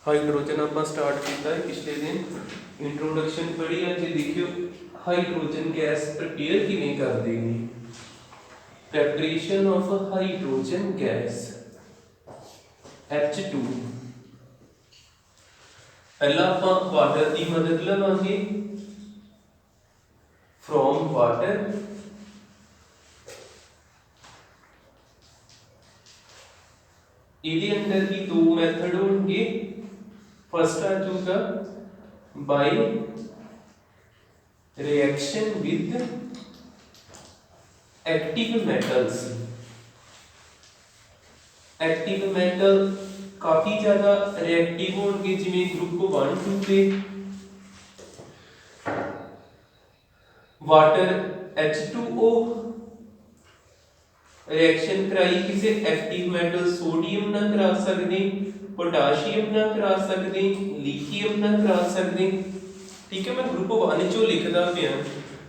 Hydrogen आप start किया है पिछले दिन इंट्रोडक्शन पढ़ी है जी। देखियो हाइड्रोजन गैस प्रिपेयर किवें कर देनी। Preparation of hydrogen gas H2। पहला आप वाटर की मदद लवांगे फ्रॉम वाटर। ਇਹਦੇ अंदर भी दो मैथड होंगे। फर्स्ट आ जाऊगा by reaction with active metals. Active metal काफी ज्यादा रिएक्टिव होंगे, जिवें ग्रुप 1 2 पे वाटर H2O रिएक्शन कराई किसी एक्टिव मेटल सोडियम ना करा सकते, पोटाशियम ना करा सकते, लिथियम ना करा सकते। ठीक है, मैं ग्रुप 1 चो लिखदा पिया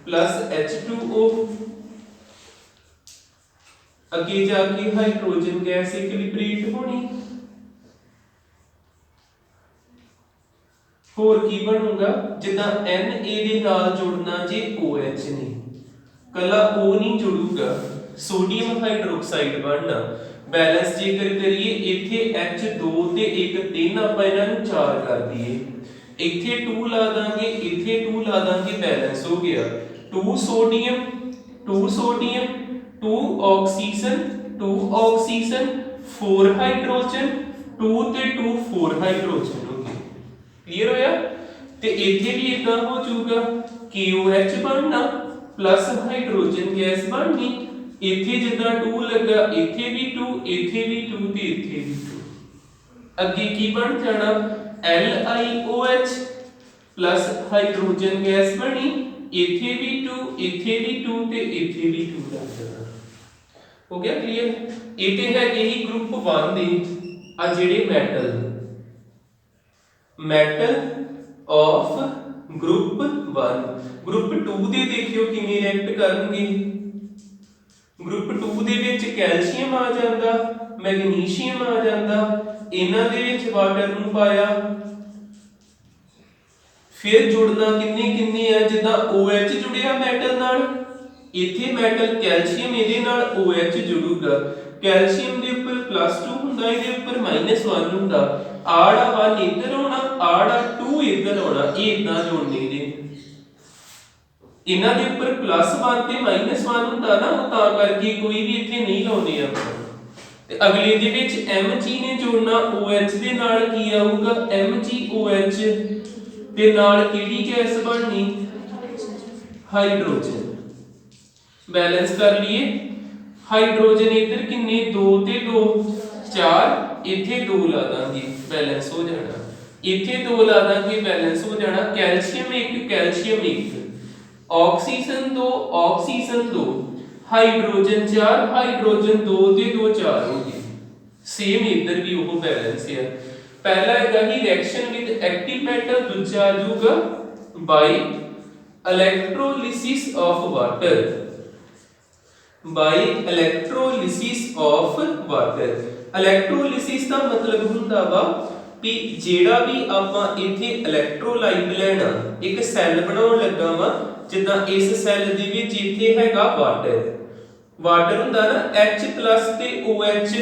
प्लस H2O अगे जाके हाइड्रोजन गैस एक लिबरेट होनी। होर की बनूगा जिदा Na दे नाल जुड़ना जे OH नहीं, कला O नहीं जुड़ूगा, सोडियम हाइड्रोक्साइड बनना। बैलेंस जेकर करिए इथे H2 ते 1 3 ਆਪਾਂ ਇਹਨਾਂ ਨੂੰ 4 कर दिए, इथे 2 ला देंगे, इथे 2 ला देंगे, बैलेंस हो गया 2 सोडियम 2 ऑक्सीजन 2 ऑक्सीजन 4 हाइड्रोजन 2 ते 2 4 हाइड्रोजन हो गए। क्लियर होया। ते इथे भी इतना हो जाऊगा KOH बनना प्लस हाइड्रोजन गैस बननी। इथे जिदा 2 लगा इथे भी 2, इथे भी 2 ते इथे भी 2। अगे की बन जाना LiOH प्लस हाइड्रोजन गैस बनी। इथे भी 2, इथे भी 2 ते इथे भी 2 लग जाना। हो गया क्लियर। इथे है यही ग्रुप 1 दे आ जेडे मैटल ऑफ ग्रुप 1। ग्रुप 2 दे देखियो किवें रिएक्ट करनगे। ग्रुप 2 दे विच कैल्शियम आ जांदा, मैग्नीशियम आ जांदा, इन्हां दे विच वाटर नूं पाया, फिर जुड़ना किन्ने किन्ने है जिदा OH जुड़िया मेटल नाल, इथे मेटल कैल्शियम इहदे नाल OH जुड़ूगा। कैल्शियम दे उपर +2 हुंदा, इहदे उपर -1 हुंदा। आड़ा 1 इधर होना, आड़ा 2 इधर होना, ये इदां जोड़ने दे। इन्हां दे उपर +1 ते -1 हुंदा ना, तां करके कोई भी इथे नहीं लाउने आपां। ते अगले दे विच Mg ने जोड़ना OH दे नाल, की आऊगा MgOH दे नाल किहड़ी गैस बननी हाइड्रोजन। बैलेंस कर लिए हाइड्रोजन इधर किन्ने 2 ते 2 4, इथे 2 ला देंगे, बैलेंस हो जाना। इथे 2 ला देंगे, बैलेंस हो जाना। Calcium 1 calcium 1, oxygen 2 oxygen 2, hydrogen 4 hydrogen 2 ते 2 4 हो गए। सेम इधर भी वो बैलेंस है। पहला है ही रिएक्शन विद एक्टिव मेटल, दूसरा आ जाऊगा by electrolysis of water. By electrolysis of water. Electrolysis का मतलब हुंदा वा कि जेड़ा भी आपां इथे इलेक्ट्रोलाइट लेना, एक सैल बनाउण लगा वा, जिद्दां इस सैल दे विच इथे हैगा वाटर। वाटर हुंदा ना H+ ते OH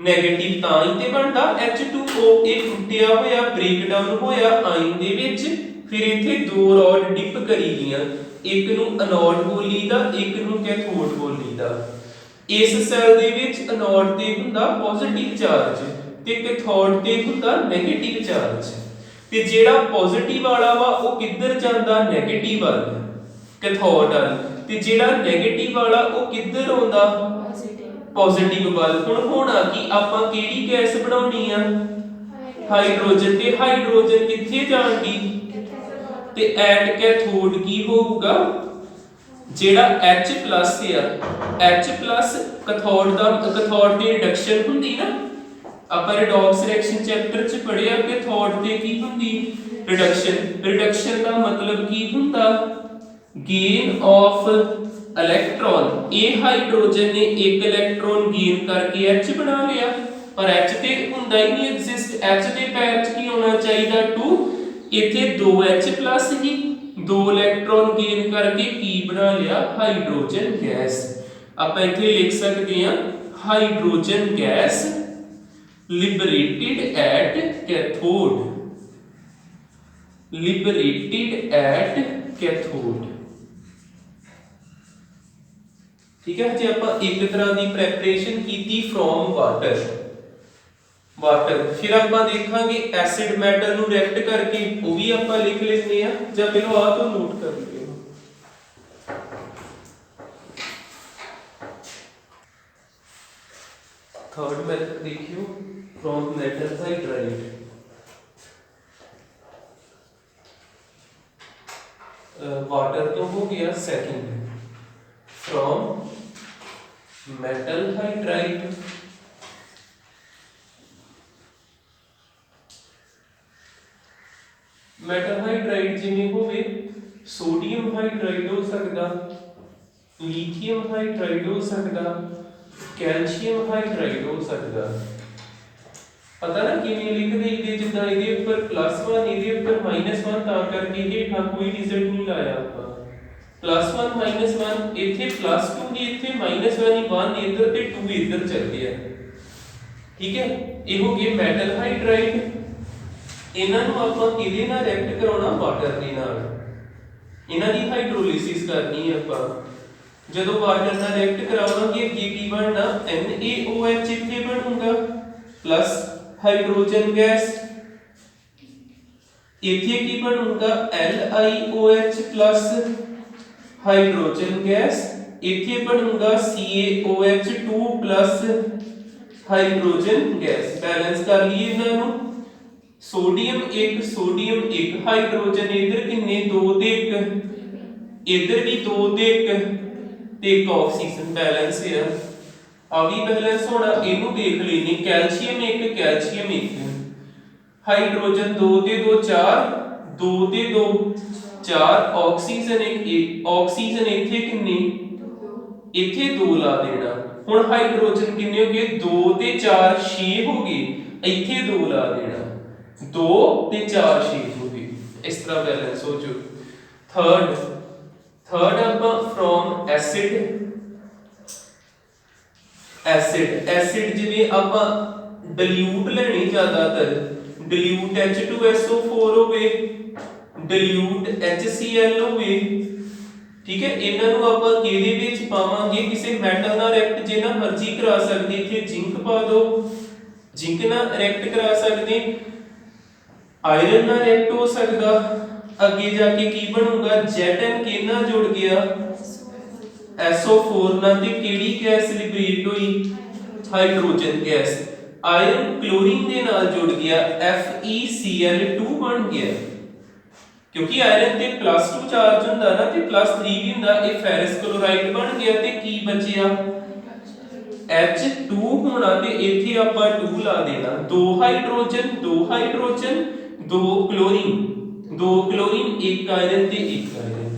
नेगेटिव तां ही ते बनदा H2O। ये टुटिया होया ब्रेक डाउन होया आयन दे विच, फिर इथे 2 रॉड डिप करी गईयां, एक नूं एनोड बोलीदा, एक नूं कैथोड बोलीदा। इस सैल दे विच एनोड ते हुंदा पॉजिटिव चार्ज ते कैथोड ते हुंदा नेगेटिव चार्ज। ते जेड़ा पॉजिटिव वाला वा वो किधर जांदा नेगेटिव वाल, कैथोड वाल, ते जेड़ा नेगेटिव वाला वो किधर आउंदा पॉजिटिव वाल। हुण होना कि आपां केड़ी गैस बनाउणी आ हाइड्रोजन, ते हाइड्रोजन किथे जांदी ते एट कैथोड की होगा जेड़ा H+ है, H+ कैथोड दा, कैथोड दी रिडक्शन हुंदी ना, ਆਪਾਂ रिडॉक्स रिएक्शन चैप्टर च पढ़िया कैथोड ते की हुंदी रिडक्शन। रिडक्शन का मतलब की हुंदा gain of electron. A hydrogen ने एक इलेक्ट्रॉन गेन करके H बना लिया, पर H ਤੇ ਹੁੰਦਾ ਹੀ ਨਹੀਂ ਐਗਜ਼ਿਸਟ। H ਦੇ ਪੈਰ 'ਚ ਕੀ ਹੋਣਾ ਚਾਹੀਦਾ 2, ਇੱਥੇ 2H+ ਹੀ 2 ਇਲੈਕਟ੍ਰੋਨ ਗੇਨ ਕਰਕੇ ਕੀ ਬਣਾ ਲਿਆ ਹਾਈਡਰੋਜਨ ਗੈਸ। ਆਪਾਂ ਇੱਥੇ ਲਿਖ ਸਕਦੇ ਹਾਂ hydrogen gas liberated at cathode, liberated at cathode। ठीक है जी, आप एक तरह की प्रैपरेशन की फ्रॉम वाटर फिर आप देखांगे एसिड मैटर नूं रिएक्ट करके वो भी आप लिख लेते हैं या पहले आ तो नोट कर लियो। थर्ड मेथड देखियो फ्रॉम मेटल हाइड्राइड। वाटर तो हो गया second, from metal hydride metal hydride जिवें होवे सोडियम हाइड्राइड हो सकता, लिथियम हाइड्राइड हो सकता, कैल्शियम हाइड्राइड हो सकता। पता ना किवें लिख देईदे जिद्दां इहदे उपर +1 इहदे उपर -1 तां करके हेठां कोई डिजिट नहीं लाया आपां। +1 -1 इत्थे +2 जी इत्थे -1 ही 1 इधर ते 2 इधर चल गया। ठीक है, ये हो गए मेटल हाइड्राइड। इन्हां नूं आपां किहदे नाल रिएक्ट कराउणा वाटर दे नाल, इन्हां दी हाइड्रोलिसिस करनी है आपां। जदों वाटर नाल रिएक्ट करावांगे अगे की बनना NaOH इत्थे बनूगा प्लस हाइड्रोजन गैस, इत्थे की बनूगा LiOH प्लस हाइड्रोजन गैस, इत्थे बनूगा CaOH2 plus hydrogen gas. Balance कर लिए इन्हां नूं, सोडियम एक हाइड्रोजन इधर किन्ने 2 ते 1, इधर भी 2 ते 1 ते 1 ऑक्सीजन बैलेंस है। आ भी बैलेंस होना, इनू देख लेनी कैल्शियम 1 हाइड्रोजन 2 ते 2 4 2 ते 2 4 ऑक्सीजन 1 ऑक्सीजन इत्थे किन्नी इत्थे 2 ला देना। हुण हाइड्रोजन किन्ने हो गए 2 ते 4 6 हो गए, इत्थे 2 ला देना 2 ते 4 6 हो गए। इस तरह बैलेंस हो जो। थर्ड आप फ्रॉम एसिड जिवें आप डिल्यूट लेनी, ज्यादातर डिल्यूट H2SO4 होवे, डिल्यूट HCl होवे। ठीक है, इन्हां नूं आपां किहदे विच पावांगे किसी मेटल नाल रिएक्ट जिन्ना मर्जी करा सकदे। इत्थे जिंक पा दो, जिंक नाल रिएक्ट करा सकदे, आयरन नाल रिएक्ट हो सकदा। अगे जाके की बनूगा Zn किहना जुड़ गया SO4 नाल ते किहड़ी गैस लिबरेट हुई हाइड्रोजन गैस। आयरन क्लोरीन दे नाल जुड़ गया FeCl2 बन गया, क्योंकि आयरन ते +2 चार्ज हुंदा ना ते +3 भी हुंदा, ये फेरस क्लोराइड बन गया ते की बचिया H2 होना ते इत्थे आपां 2 ला देना। 2 हाइड्रोजन 2 क्लोरीन 1 आयरन ते 1 आयरन।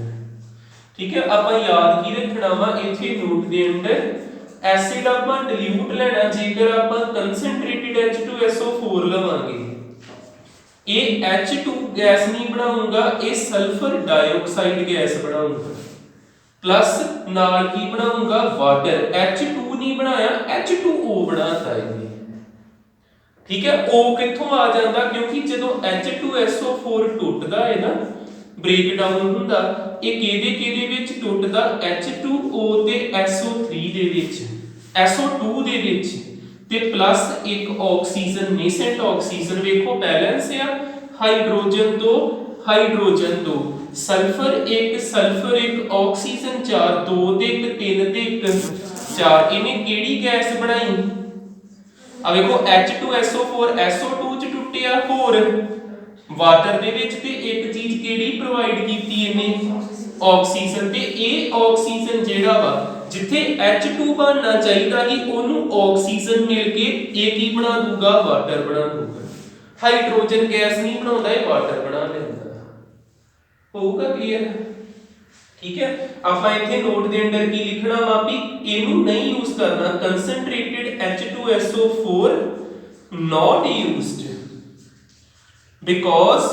ठीक है, आपां याद की रखना वा इत्थे नोट दे अंदर एसिड आपां डिल्यूट लेना, जेकर आपां कंसंट्रेटेड H2SO4 लवांगे ये H2 गैस नहीं बनाऊंगा, ये सल्फर डाइऑक्साइड गैस बनाऊंगा, प्लस नाल की बनाऊंगा वाटर। H2 नहीं बनाया H2O बनाता है। ठीक है, O कित्थों आ जाता, क्योंकि जदों H2SO4 टुटदा है ना ब्रेक डाउन हुंदा, ये किहदे विच टुटदा H2O ते SO3 दे विच, SO2 दे विच ते प्लस एक ऑक्सीजन नेसेंट ऑक्सीजन। देखो बैलेंस है हाइड्रोजन 2 सल्फर 1 ऑक्सीजन 4 2 ते 1 3 ते 1 4। इन्हें केड़ी गैस बनाई आ देखो H2SO4 SO2 च टुटिया, होर वाटर दे विच ते एक चीज केड़ी प्रोवाइड कीती इन्हें ऑक्सीजन। ते ये ऑक्सीजन जेड़ा वा जिथे H2 बनना चाहिदा ही ओनू ऑक्सीजन मिल के ये की बना दूगा वाटर बना दूगा। हाइड्रोजन गैस नहीं बनाउंदा, ये वाटर बना लेंदा। होगा क्लियर? ठीक है, आप इत्थे नोट दे अंदर की लिखना वा भी इनू नहीं यूज करना concentrated H2SO4 not used because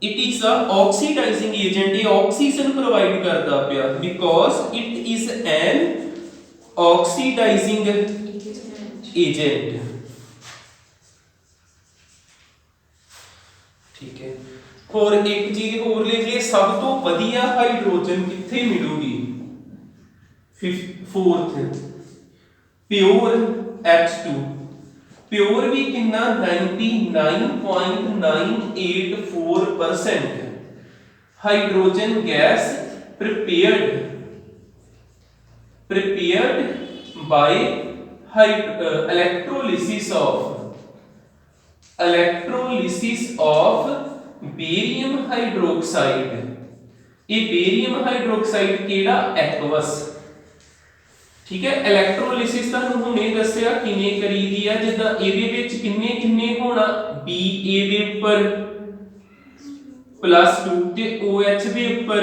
it is a oxidizing agent, ये oxygen provide करता पिया because it is an oxidizing agent। ठीक है, और एक चीज और लिख लिए, सब तो वधिया हाइड्रोजन किथे मिलूगी, फोर्थ प्योर H2, प्योर भी कितना 99.984% hydrogen gas prepared by electrolysis of barium hydroxide. ये बेरियम हाइड्रोक्साइड केड़ा एक्वस। ठीक है, इलेक्ट्रोलिसिस ਤੁਹਾਨੂੰ ਹੁਣੇ ਦੱਸਿਆ ਕਿਵੇਂ ਕਰੀਦੀ ਆ, ਜਿੱਦਾਂ ਇਹਦੇ ਵਿੱਚ ਕਿੰਨੇ ਹੋਣਾ BA ਦੇ ਉੱਪਰ +2 ਤੇ OH ਦੇ ਉੱਪਰ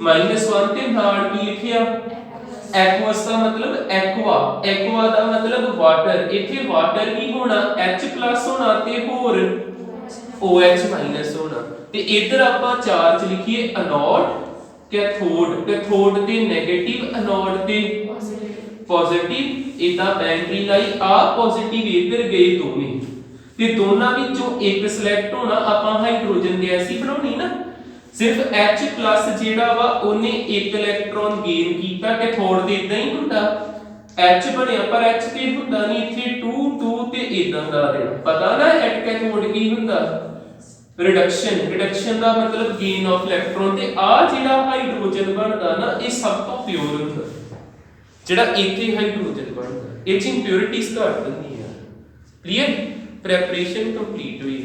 -1 ਤੇ ਨਾਲ ਕੀ ਲਿਖਿਆ एक्वस का मतलब एक्वा का मतलब वाटर, इथे वाटर भी होना H+ होना ते होर OH- होना ते इधर आपां चार्ज लिखिए एनोड कैथोड ते नेगेटिव एनोड ते पॉजिटिव, इदा बैटरी लाई आ पॉजिटिव इधर गए दोने ते दोनों विचों एक सिलेक्ट होना, आपां हाइड्रोजन गैस ही बनाउणी ना, सिर्फ H+ जेड़ा वा ओने एक इलेक्ट्रॉन गेन कीता, कैथोड ते इदां ही हुंदा H बनया पर H ते हुंदा नहीं, इथे 2 ते इदां दा देना पता ना। एट कैथोड की हुंदा रिडक्शन दा मतलब गेन ऑफ इलेक्ट्रॉन, ते आ जेड़ा हाइड्रोजन बनदा ना ये सब तो प्योर हुंदा, जेड़ा इथे हाइड्रोजन बनदा इह च इंप्योरिटीज घट हुंदी है। क्लियर, प्रिपरेशन कंप्लीट हुई।